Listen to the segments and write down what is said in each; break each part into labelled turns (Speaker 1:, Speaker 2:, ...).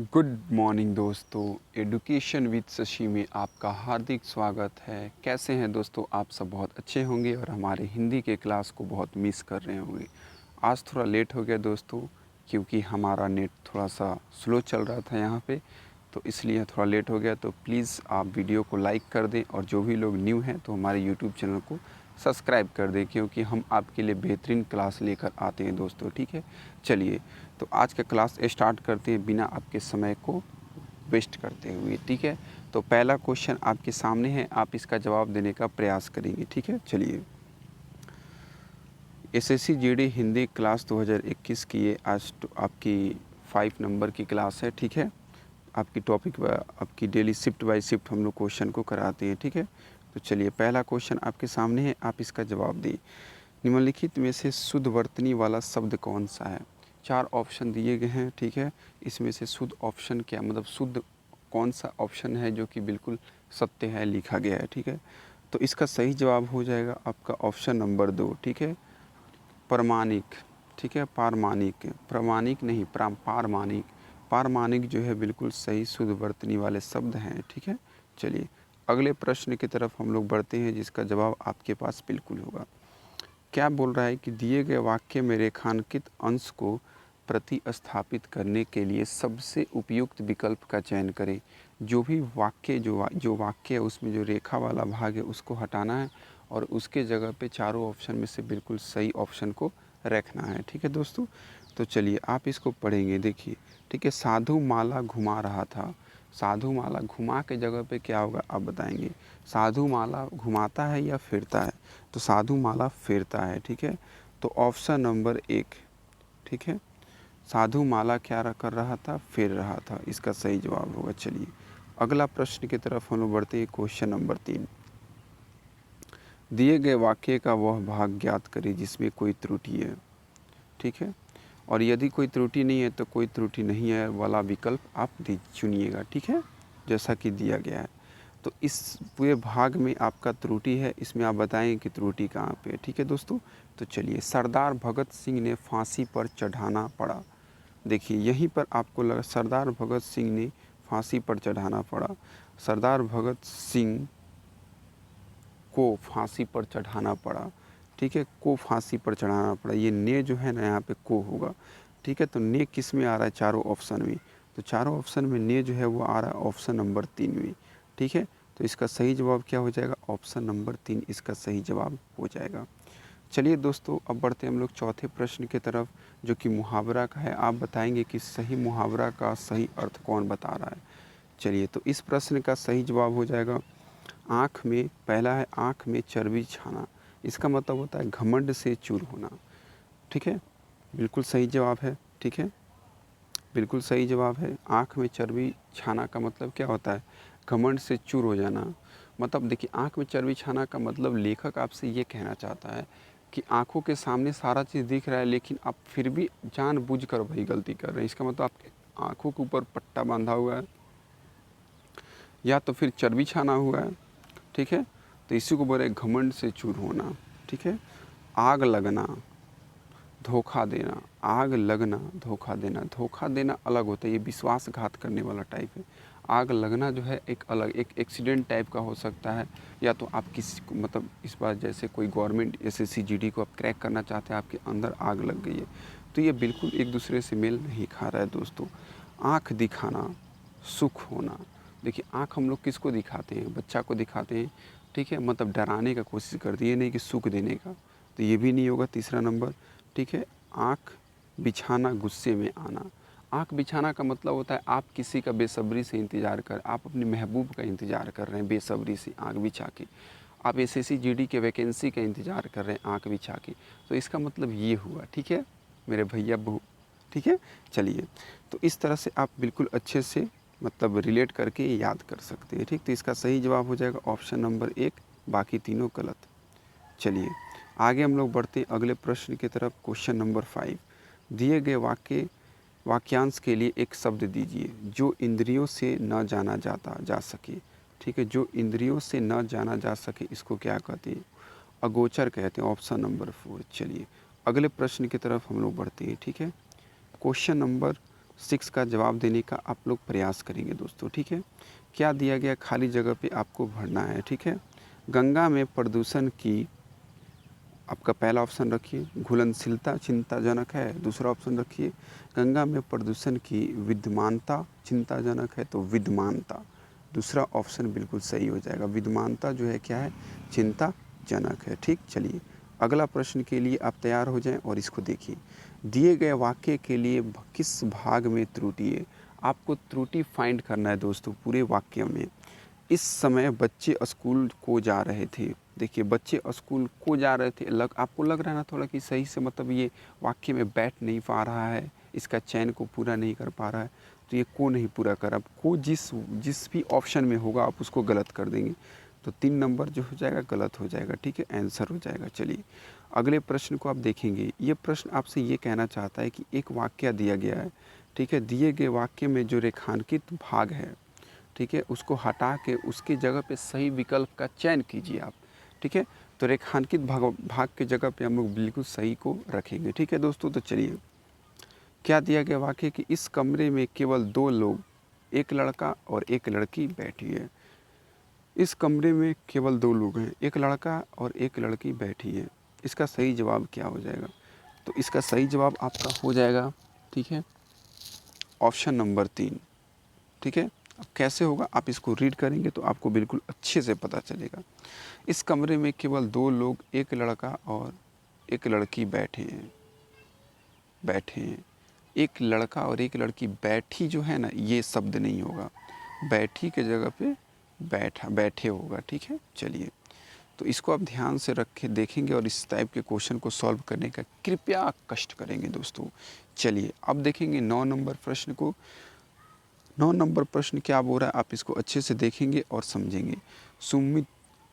Speaker 1: Good morning दोस्तों। Education with Shashi में आपका हार्दिक स्वागत है। कैसे हैं दोस्तों? आप सब बहुत अच्छे होंगे और हमारे हिंदी के क्लास को बहुत मिस कर रहे होंगे। आज थोड़ा लेट हो गया दोस्तों, क्योंकि हमारा नेट थोड़ा सा स्लो चल रहा था यहाँ पे, तो इसलिए थोड़ा लेट हो गया। तो प्लीज़ आप वीडियो को लाइक कर दें और जो भी लोग न्यू हैं तो हमारे यूट्यूब चैनल को सब्सक्राइब कर दें, क्योंकि हम आपके लिए बेहतरीन क्लास लेकर आते हैं दोस्तों। ठीक है, चलिए तो आज का क्लास स्टार्ट करते हैं बिना आपके समय को वेस्ट करते हुए। ठीक है, तो पहला क्वेश्चन आपके सामने है, आप इसका जवाब देने का प्रयास करेंगे। ठीक है, चलिए। एसएससी जीडी हिंदी क्लास 2021 की ये आज आपकी 5 नंबर की क्लास है। ठीक है, आपकी टॉपिक आपकी डेली शिफ्ट बाय शिफ्ट हम लोग क्वेश्चन को कराते हैं। ठीक है, तो चलिए पहला क्वेश्चन आपके सामने है, आप इसका जवाब दें। निम्नलिखित में से शुद्ध वर्तनी वाला शब्द कौन सा है? 4 ऑप्शन दिए गए हैं। ठीक है, इसमें से शुद्ध ऑप्शन क्या मतलब शुद्ध कौन सा ऑप्शन है जो कि बिल्कुल सत्य है लिखा गया है। ठीक है, तो इसका सही जवाब हो जाएगा आपका ऑप्शन नंबर 2। ठीक है, प्रमाणिक। ठीक है, पारमाणिक, प्रमाणिक नहीं, पारमाणिक। पारमाणिक जो है बिल्कुल सही शुद्ध वर्तनी वाले शब्द हैं। ठीक है, चलिए अगले प्रश्न की तरफ हम लोग बढ़ते हैं, जिसका जवाब आपके पास बिल्कुल होगा। क्या बोल रहा है कि दिए गए वाक्य में रेखांकित अंश को प्रतिस्थापित करने के लिए सबसे उपयुक्त विकल्प का चयन करें। जो भी वाक्य जो वाक्य है उसमें जो रेखा वाला भाग है उसको हटाना है और उसके जगह पे चारों ऑप्शन में से बिल्कुल सही ऑप्शन को रखना है। ठीक है दोस्तों, तो चलिए आप इसको पढ़ेंगे, देखिए। ठीक है, साधु माला घुमा रहा था। साधु माला घुमा के जगह पे क्या होगा आप बताएंगे। साधु माला घुमाता है या फिरता है? तो साधु माला फेरता है। ठीक है, तो ऑप्शन नंबर 1। ठीक है, साधु माला क्या कर रहा था? फेर रहा था, इसका सही जवाब होगा। चलिए अगला प्रश्न की तरफ हम लोग बढ़ते हैं। क्वेश्चन नंबर 3, दिए गए वाक्य का वह भाग ज्ञात करें जिसमें कोई त्रुटि है। ठीक है, और यदि कोई त्रुटि नहीं है तो कोई त्रुटि नहीं है वाला विकल्प आप चुनिएगा। ठीक है, जैसा कि दिया गया है। तो इस पूरे भाग में आपका त्रुटि है, इसमें आप बताएंगे कि त्रुटि कहाँ पे है। ठीक है दोस्तों, तो चलिए सरदार भगत सिंह ने फांसी पर चढ़ाना पड़ा। देखिए यहीं पर आपको लगा सरदार भगत सिंह ने फांसी पर चढ़ाना पड़ा। सरदार भगत सिंह को फांसी पर चढ़ाना पड़ा। ठीक है, को फांसी पर चढ़ाना पड़ा, ये ने जो है ना यहाँ पे को होगा। ठीक है, तो ने किस में आ रहा है? चारों ऑप्शन में। तो चारों ऑप्शन में ने जो है वो आ रहा है ऑप्शन नंबर 3 में। ठीक है, तो इसका सही जवाब क्या हो जाएगा? ऑप्शन नंबर 3 इसका सही जवाब हो जाएगा। चलिए दोस्तों अब बढ़ते हैं हम लोग चौथे प्रश्न की तरफ, जो कि मुहावरा का है। आप बताएंगे कि सही मुहावरा का सही अर्थ कौन बता रहा है। चलिए, तो इस प्रश्न का सही जवाब हो जाएगा आँख में, पहला है आँख में चर्बी छाना। इसका मतलब होता है घमंड से चूर होना। ठीक है, बिल्कुल सही जवाब है। ठीक है, बिल्कुल सही जवाब है। आँख में चर्बी छाना का मतलब क्या होता है? घमंड से चूर हो जाना। मतलब देखिए, आँख में चर्बी छाना का मतलब लेखक आपसे ये कहना चाहता है कि आँखों के सामने सारा चीज़ दिख रहा है, लेकिन आप फिर भी जानबूझकर वही गलती कर रहे हैं। इसका मतलब आपके आँखों के ऊपर पट्टा बांधा हुआ है या तो फिर चर्बी छाना हुआ है। ठीक है, तो इसी को बोले घमंड से चूर होना। ठीक है, आग लगना, धोखा देना। आग लगना, धोखा देना। धोखा देना अलग होता है, ये विश्वासघात करने वाला टाइप है। आग लगना जो है एक अलग, एक एक्सीडेंट टाइप का हो सकता है, या तो आप किसी को मतलब इस बार जैसे कोई गवर्नमेंट एसएससी जीडी को आप क्रैक करना चाहते हैं, आपके अंदर आग लग गई है, तो ये बिल्कुल एक दूसरे से मेल नहीं खा रहा है दोस्तों। आँख दिखाना, सुख होना। देखिए आँख हम लोग किसको दिखाते हैं? बच्चा को दिखाते हैं। ठीक है, मतलब डराने का कोशिश करती है, ये नहीं कि सुख देने का, तो ये भी नहीं होगा तीसरा नंबर। ठीक है, आँख बिछाना, गुस्से में आना। आँख बिछाना का मतलब होता है आप किसी का बेसब्री से इंतज़ार कर, आप अपने महबूब का इंतज़ार कर रहे हैं बेसब्री से आँख बिछा के। आप एसएससी जीडी के वैकेंसी का इंतज़ार कर रहे हैं आँख बिछा के, तो इसका मतलब ये हुआ। ठीक है मेरे भैया बहू। ठीक है, चलिए तो इस तरह से आप बिल्कुल अच्छे से मतलब रिलेट करके याद कर सकते हैं। ठीक, तो इसका सही जवाब हो जाएगा ऑप्शन नंबर 1, बाकी तीनों गलत। चलिए आगे हम लोग बढ़ते हैं अगले प्रश्न की तरफ। क्वेश्चन नंबर 5, दिए गए वाक्यांश के लिए एक शब्द दीजिए जो इंद्रियों से न जाना जा सके। ठीक है, जो इंद्रियों से न जाना जा सके इसको क्या कहते हैं? अगोचर कहते हैं, ऑप्शन नंबर 4। चलिए अगले प्रश्न की तरफ हम लोग बढ़ते हैं। ठीक है, क्वेश्चन नंबर 6 का जवाब देने का आप लोग प्रयास करेंगे दोस्तों, ठीक है। क्या दिया गया, खाली जगह पे आपको भरना है, ठीक है। गंगा में प्रदूषण की, आपका पहला ऑप्शन रखिए घुलनशीलता चिंताजनक है, दूसरा ऑप्शन रखिए गंगा में प्रदूषण की विद्यमानता चिंताजनक है, तो विद्यमानता दूसरा ऑप्शन बिल्कुल सही हो जाएगा। विद्यमानता जो है क्या है, चिंताजनक है, ठीक। चलिए अगला प्रश्न के लिए आप तैयार हो जाएं और इसको देखिए। दिए गए वाक्य के लिए किस भाग में त्रुटि है, आपको त्रुटि फाइंड करना है दोस्तों पूरे वाक्य में। इस समय बच्चे स्कूल को जा रहे थे, देखिए बच्चे स्कूल को जा रहे थे, आपको लग रहा है ना थोड़ा कि सही से मतलब ये वाक्य में बैठ नहीं पा रहा है, इसका चयन को पूरा नहीं कर पा रहा है, तो ये को नहीं पूरा कर, अब को जिस भी ऑप्शन में होगा आप उसको गलत कर देंगे, तो 3 नंबर जो हो जाएगा गलत हो जाएगा, ठीक है, आंसर हो जाएगा। चलिए अगले प्रश्न को आप देखेंगे। ये प्रश्न आपसे ये कहना चाहता है कि एक वाक्य दिया गया है, ठीक है, दिए गए वाक्य में जो रेखांकित भाग है, ठीक है, उसको हटा के उसकी जगह पे सही विकल्प का चयन कीजिए आप, ठीक है। तो रेखांकित भाग के जगह पे हम लोग बिल्कुल सही को रखेंगे, ठीक है दोस्तों। तो चलिए क्या दिया गया वाक्य कि इस कमरे में केवल 2 लोग, एक लड़का और एक लड़की बैठी है। इस कमरे में केवल 2 लोग हैं, एक लड़का और एक लड़की बैठी है। इसका सही जवाब क्या हो जाएगा, तो इसका सही जवाब आपका हो जाएगा, ठीक है, ऑप्शन नंबर 3, ठीक है। अब कैसे होगा आप इसको रीड करेंगे तो आपको बिल्कुल अच्छे से पता चलेगा। इस कमरे में केवल 2 लोग, एक लड़का और एक लड़की बैठे हैं। एक लड़का और एक लड़की बैठी जो है ना, ये शब्द नहीं होगा, बैठी के जगह पे बैठे होगा, ठीक है। चलिए तो इसको आप ध्यान से रख के देखेंगे और इस टाइप के क्वेश्चन को सॉल्व करने का कृपया कष्ट करेंगे दोस्तों। चलिए अब देखेंगे 9 नंबर प्रश्न को। 9 नंबर प्रश्न क्या बोल रहा है, आप इसको अच्छे से देखेंगे और समझेंगे।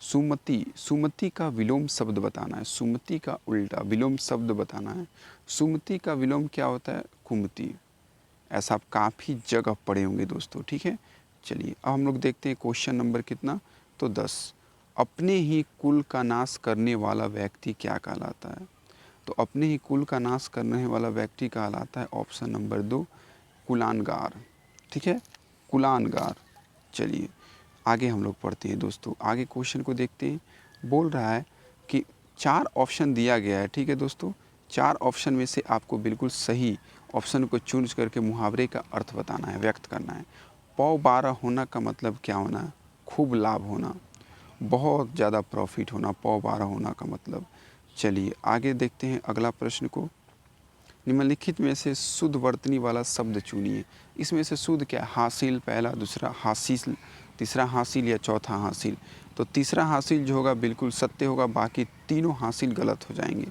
Speaker 1: सुमति का विलोम शब्द बताना है, सुमति का उल्टा विलोम शब्द बताना है। सुमति का विलोम क्या होता है, कुमति। ऐसा आप काफ़ी जगह पढ़े होंगे दोस्तों, ठीक है। चलिए अब हम लोग देखते हैं क्वेश्चन नंबर कितना, तो 10। अपने ही कुल का नाश करने वाला व्यक्ति क्या कहलाता है, तो अपने ही कुल का नाश करने वाला व्यक्ति कहलाता है ऑप्शन नंबर 2 कुलानगार, ठीक है, कुलानगार। चलिए आगे हम लोग पढ़ते हैं दोस्तों, आगे क्वेश्चन को देखते हैं। बोल रहा है कि 4 ऑप्शन दिया गया है, ठीक है दोस्तों। 4 ऑप्शन में से आपको बिल्कुल सही ऑप्शन को चूज करके मुहावरे का अर्थ बताना है, व्यक्त करना है। पौ 12 होना का मतलब क्या होना है, खूब लाभ होना, बहुत ज़्यादा प्रॉफिट होना, पौ 12 होना का मतलब। चलिए आगे देखते हैं अगला प्रश्न को। निम्नलिखित में से शुद्ध वर्तनी वाला शब्द चुनिए। इसमें से शुद्ध क्या, हासिल पहला, दूसरा हासिल, तीसरा हासिल या चौथा हासिल। तो तीसरा हासिल जो होगा बिल्कुल सत्य होगा, बाकी तीनों हासिल गलत हो जाएंगे।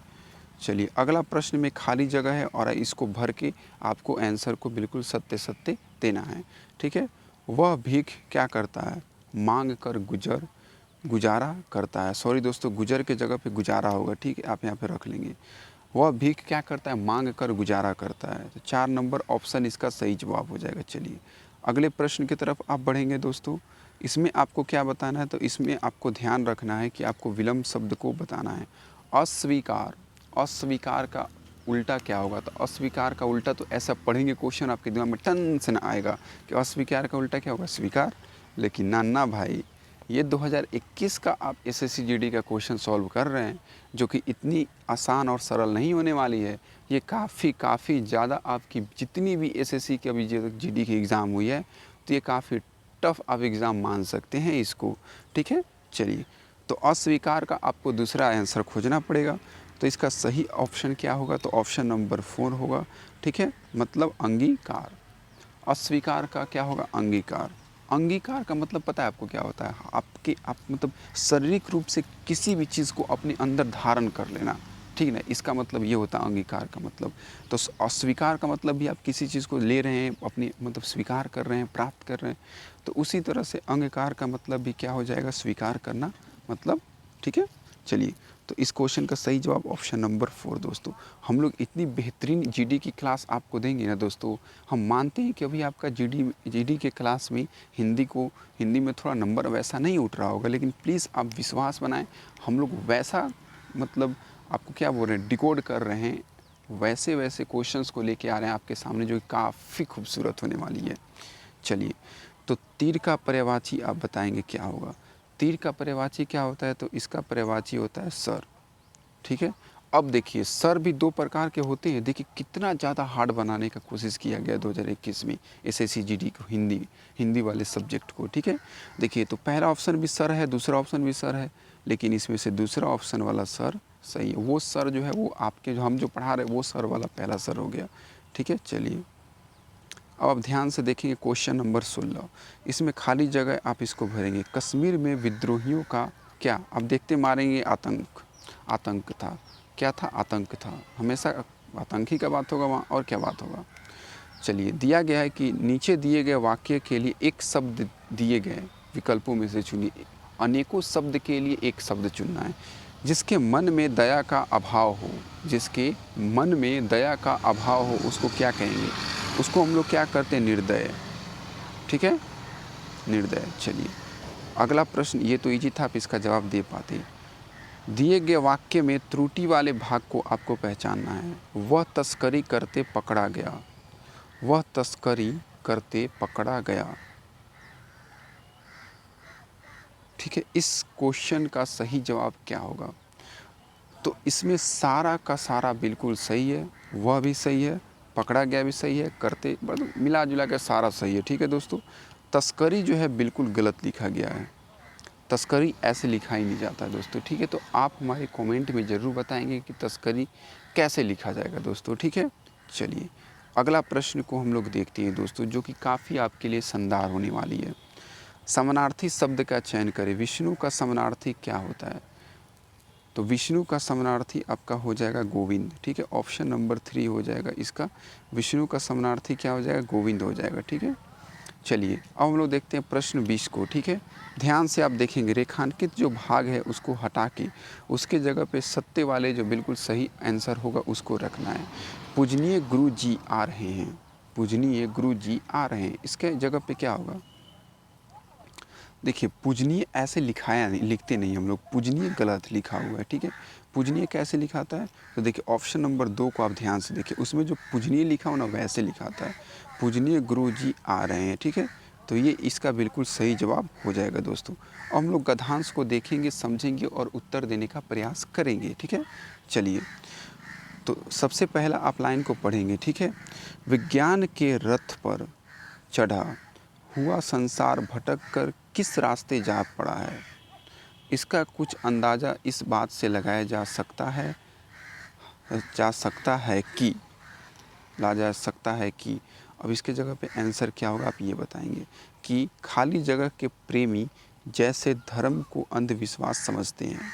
Speaker 1: चलिए अगला प्रश्न में खाली जगह है और इसको भर के आपको आंसर को बिल्कुल सत्य सत्य देना है, ठीक है। वह भीख क्या करता है, मांग कर गुजारा करता है, सॉरी दोस्तों गुजर के जगह पे गुजारा होगा, ठीक है, आप यहाँ पे रख लेंगे। वह भीख क्या करता है, मांग कर गुजारा करता है, तो 4 नंबर ऑप्शन इसका सही जवाब हो जाएगा। चलिए अगले प्रश्न की तरफ आप बढ़ेंगे दोस्तों। इसमें आपको क्या बताना है, तो इसमें आपको ध्यान रखना है कि आपको विलंब शब्द को बताना है। अस्वीकार, अस्वीकार का उल्टा क्या होगा, तो अस्वीकार का उल्टा, तो ऐसा पढ़ेंगे क्वेश्चन आपके दिमाग में टन से ना आएगा कि अस्वीकार का उल्टा क्या होगा, स्वीकार। लेकिन ना भाई, ये 2021 का आप एसएससी जीडी का क्वेश्चन सॉल्व कर रहे हैं, जो कि इतनी आसान और सरल नहीं होने वाली है। ये काफ़ी ज़्यादा आपकी जितनी भी एसएससी की अभी जीडी की एग्ज़ाम हुई है, तो ये काफ़ी टफ आप एग्ज़ाम मान सकते हैं इसको, ठीक है। चलिए तो अस्वीकार का आपको दूसरा आंसर खोजना पड़ेगा, तो इसका सही ऑप्शन क्या होगा, तो ऑप्शन नंबर 4 होगा, ठीक है, मतलब अंगीकार। अस्वीकार का क्या होगा, अंगीकार। अंगीकार का मतलब पता है आपको क्या होता है, आप मतलब शारीरिक रूप से किसी भी चीज़ को अपने अंदर धारण कर लेना, ठीक है ना, इसका मतलब ये होता है अंगीकार का मतलब। तो अस्वीकार का मतलब भी आप किसी चीज़ को ले रहे हैं, अपनी मतलब स्वीकार कर रहे हैं, प्राप्त कर रहे हैं, तो उसी तरह से अंगीकार का मतलब भी क्या हो जाएगा, स्वीकार करना मतलब, ठीक है। चलिए तो इस क्वेश्चन का सही जवाब ऑप्शन नंबर 4 दोस्तों। हम लोग इतनी बेहतरीन जीडी की क्लास आपको देंगे ना दोस्तों, हम मानते हैं कि अभी आपका जीडी के क्लास में हिंदी में थोड़ा नंबर वैसा नहीं उठ रहा होगा, लेकिन प्लीज़ आप विश्वास बनाएं, हम लोग वैसा मतलब आपको क्या बोल रहे हैं, डिकोड कर रहे हैं वैसे वैसे क्वेश्चंस को लेके आ रहे हैं आपके सामने जो काफ़ी खूबसूरत होने वाली है। चलिए, तो तीर का पर्यायवाची आप बताएंगे क्या होगा। तीर का पर्यायवाची क्या होता है, तो इसका पर्यायवाची होता है सर। ठीक है, अब देखिए सर भी दो प्रकार के होते हैं। देखिए कितना ज़्यादा हार्ड बनाने का कोशिश किया गया 2021 में SSC GD को, हिंदी वाले सब्जेक्ट को। ठीक है, देखिए तो पहला ऑप्शन भी सर है, दूसरा ऑप्शन भी सर है, लेकिन इसमें से दूसरा ऑप्शन वाला सर सही है। वो सर जो है वो आपके जो हम जो पढ़ा रहे वो सर वाला पहला सर हो गया। ठीक है, चलिए अब आप ध्यान से देखेंगे क्वेश्चन नंबर 16। इसमें खाली जगह आप इसको भरेंगे। कश्मीर में विद्रोहियों का क्या, अब देखते मारेंगे आतंक था। क्या था, आतंक था। हमेशा आतंक ही का बात होगा वहाँ, और क्या बात होगा। चलिए, दिया गया है कि नीचे दिए गए वाक्य के लिए एक शब्द दिए गए विकल्पों में से चुनिए। अनेकों शब्द के लिए एक शब्द चुनना है। जिसके मन में दया का अभाव हो, जिसके मन में दया का अभाव हो उसको क्या कहेंगे, उसको हम लोग क्या करते हैं, निर्दय। ठीक है, निर्दय। चलिए अगला प्रश्न, ये तो इजी था, आप इसका जवाब दे पाते। दिए गए वाक्य में त्रुटि वाले भाग को आपको पहचानना है। वह तस्करी करते पकड़ा गया, वह तस्करी करते पकड़ा गया। ठीक है, इस क्वेश्चन का सही जवाब क्या होगा। तो इसमें सारा का सारा बिल्कुल सही है, वह भी सही है, पकड़ा गया भी सही है, करते मतलब मिला जुला के सारा सही है। ठीक है दोस्तों, तस्करी जो है बिल्कुल गलत लिखा गया है। तस्करी ऐसे लिखा ही नहीं जाता दोस्तों। ठीक है, तो आप हमारे कमेंट में ज़रूर बताएंगे कि तस्करी कैसे लिखा जाएगा दोस्तों। ठीक है, चलिए अगला प्रश्न को हम लोग देखते हैं दोस्तों, जो कि काफ़ी आपके लिए शानदार होने वाली है। समानार्थी शब्द का चयन करें। विष्णु का समानार्थी क्या होता है, तो विष्णु का समानार्थी आपका हो जाएगा गोविंद। ठीक है, ऑप्शन नंबर 3 हो जाएगा इसका। विष्णु का समानार्थी क्या हो जाएगा, गोविंद हो जाएगा। ठीक है, चलिए अब हम लोग देखते हैं प्रश्न 20 को। ठीक है, ध्यान से आप देखेंगे, रेखांकित जो भाग है उसको हटा के उसके जगह पे सत्य वाले जो बिल्कुल सही आंसर होगा उसको रखना है। पूजनीय गुरु जी आ रहे हैं, पूजनीय गुरु जी आ रहे हैं, इसके जगह पे क्या होगा। देखिए पूजनीय ऐसे लिखाया नहीं, लिखते नहीं हम लोग, पूजनीय गलत लिखा हुआ है। ठीक है, पूजनीय कैसे लिखाता है, तो देखिए ऑप्शन नंबर 2 को आप ध्यान से देखिए, उसमें जो पूजनीय लिखा हो ना वैसे लिखाता है, पूजनीय गुरु जी आ रहे हैं। ठीक है, तो ये इसका बिल्कुल सही जवाब हो जाएगा दोस्तों। अब हम लोग गद्यांश को देखेंगे, समझेंगे और उत्तर देने का प्रयास करेंगे। ठीक है, चलिए तो सबसे पहला आप लाइन को पढ़ेंगे। ठीक है, विज्ञान के रथ पर चढ़ा हुआ संसार भटक कर किस रास्ते जा पड़ा है। इसका कुछ अंदाज़ा इस बात से लगाया जा सकता है कि अब इसके जगह पे आंसर क्या होगा आप ये बताएंगे कि खाली जगह के प्रेमी जैसे धर्म को अंधविश्वास समझते हैं।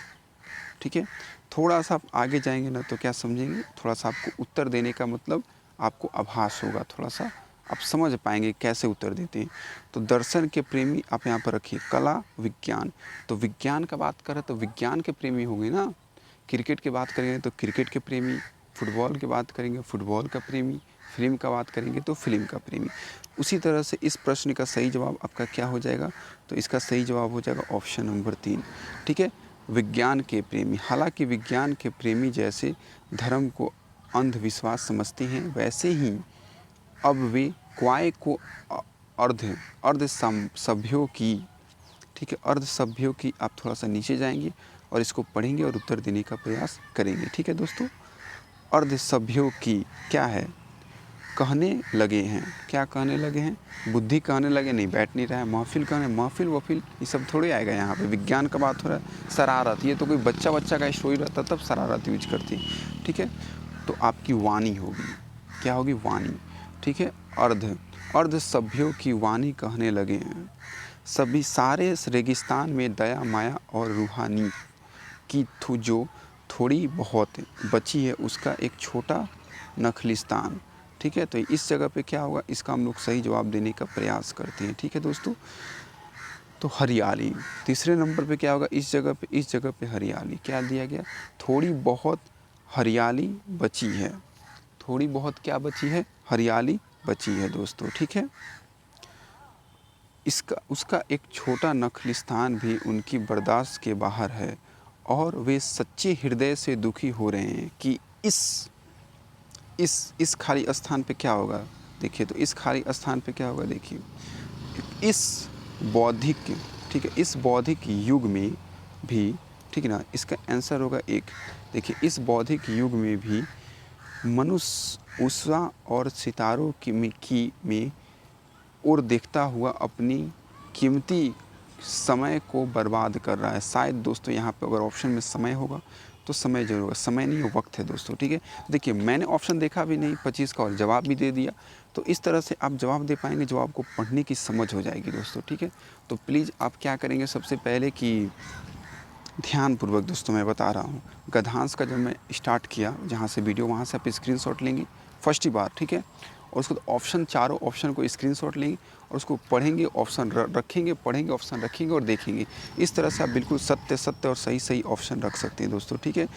Speaker 1: ठीक है, थोड़ा सा आप आगे जाएंगे ना तो क्या समझेंगे, थोड़ा सा आपको उत्तर देने का मतलब आपको आभास होगा, थोड़ा सा आप समझ पाएंगे कैसे उत्तर देते हैं। तो दर्शन के प्रेमी आप यहाँ पर रखिए, कला विज्ञान, तो विज्ञान का बात करें तो विज्ञान के प्रेमी होंगे ना। क्रिकेट की बात करेंगे तो क्रिकेट के प्रेमी, फुटबॉल की बात करेंगे फुटबॉल का प्रेमी, फिल्म का बात करेंगे तो फिल्म का प्रेमी। उसी तरह से इस प्रश्न का सही जवाब आपका क्या हो जाएगा, तो इसका सही जवाब हो जाएगा ऑप्शन नंबर 3। ठीक है, विज्ञान के प्रेमी। हालांकि विज्ञान के प्रेमी जैसे धर्म को अंधविश्वास समझते हैं, वैसे ही अब वे क्वाय को अर्ध सभ्यों की, ठीक है, अर्ध सभ्यों की, आप थोड़ा सा नीचे जाएंगे और इसको पढ़ेंगे और उत्तर देने का प्रयास करेंगे। ठीक है दोस्तों, अर्ध सभ्यों की क्या है, कहने लगे हैं, क्या कहने लगे हैं, बुद्धि कहने लगे, नहीं बैठ नहीं रहा है, महफिल कहने, महफिल वफिल ये सब थोड़े आएगा यहाँ पे, विज्ञान का बात हो रहा है। शरारत, ये तो कोई बच्चा का स्टोरी रहता तब शरारत यूज करती। ठीक है, तो आपकी वाणी होगी, क्या होगी, वाणी। ठीक है, अर्ध सभ्यों की वाणी कहने लगे हैं, सभी सारे रेगिस्तान में दया माया और रूहानी की जो थोड़ी बहुत बची है उसका एक छोटा नखलिस्तान। ठीक है, तो इस जगह पे क्या होगा, इसका हम लोग सही जवाब देने का प्रयास करते हैं। ठीक है दोस्तों, तो हरियाली तीसरे नंबर पे क्या होगा, इस जगह पे हरियाली क्या दिया गया, थोड़ी बहुत हरियाली बची है, थोड़ी बहुत क्या बची है, हरियाली बची है दोस्तों। ठीक है, उसका एक छोटा नखलिस्तान भी उनकी बर्दाश्त के बाहर है और वे सच्चे हृदय से दुखी हो रहे हैं कि इस इस खाली स्थान पे क्या होगा, देखिए तो इस खाली स्थान पे क्या होगा, देखिए इस बौद्धिक, ठीक है, इस बौद्धिक युग में भी, ठीक है ना, इसका आंसर होगा एक। देखिए इस बौद्धिक युग में भी मनुष्य उषा और सितारों में और देखता हुआ अपनी कीमती समय को बर्बाद कर रहा है। शायद दोस्तों यहाँ पे अगर ऑप्शन में समय होगा तो समय जरूर होगा, समय नहीं वक्त है दोस्तों, ठीक है। देखिए मैंने ऑप्शन देखा भी नहीं 25 का और जवाब भी दे दिया, तो इस तरह से आप जवाब दे पाएंगे जो आपको पढ़ने की समझ हो जाएगी दोस्तों, ठीक है। तो प्लीज़ आप क्या करेंगे, सबसे पहले कि ध्यानपूर्वक दोस्तों मैं बता रहा हूँ, गद्यांश का जब मैं स्टार्ट किया, जहाँ से वीडियो वहाँ से आप स्क्रीनशॉट लेंगे फर्स्ट ही बार, ठीक है, और उसको ऑप्शन, चारों ऑप्शन को स्क्रीनशॉट लेंगे और उसको पढ़ेंगे, ऑप्शन रखेंगे, पढ़ेंगे, ऑप्शन रखेंगे और देखेंगे। इस तरह से आप बिल्कुल सत्य सत्य और सही सही ऑप्शन रख सकते हैं दोस्तों, ठीक है।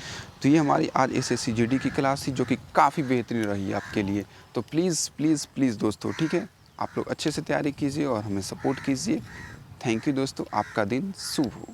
Speaker 1: तो ये हमारी आज एसएससी जीडी की क्लास थी जो कि काफ़ी बेहतरीन रही है आपके लिए। तो प्लीज़ प्लीज़ प्लीज़ दोस्तों, ठीक है, आप लोग अच्छे से तैयारी कीजिए और हमें सपोर्ट कीजिए। थैंक यू दोस्तों, आपका दिन शुभ हो।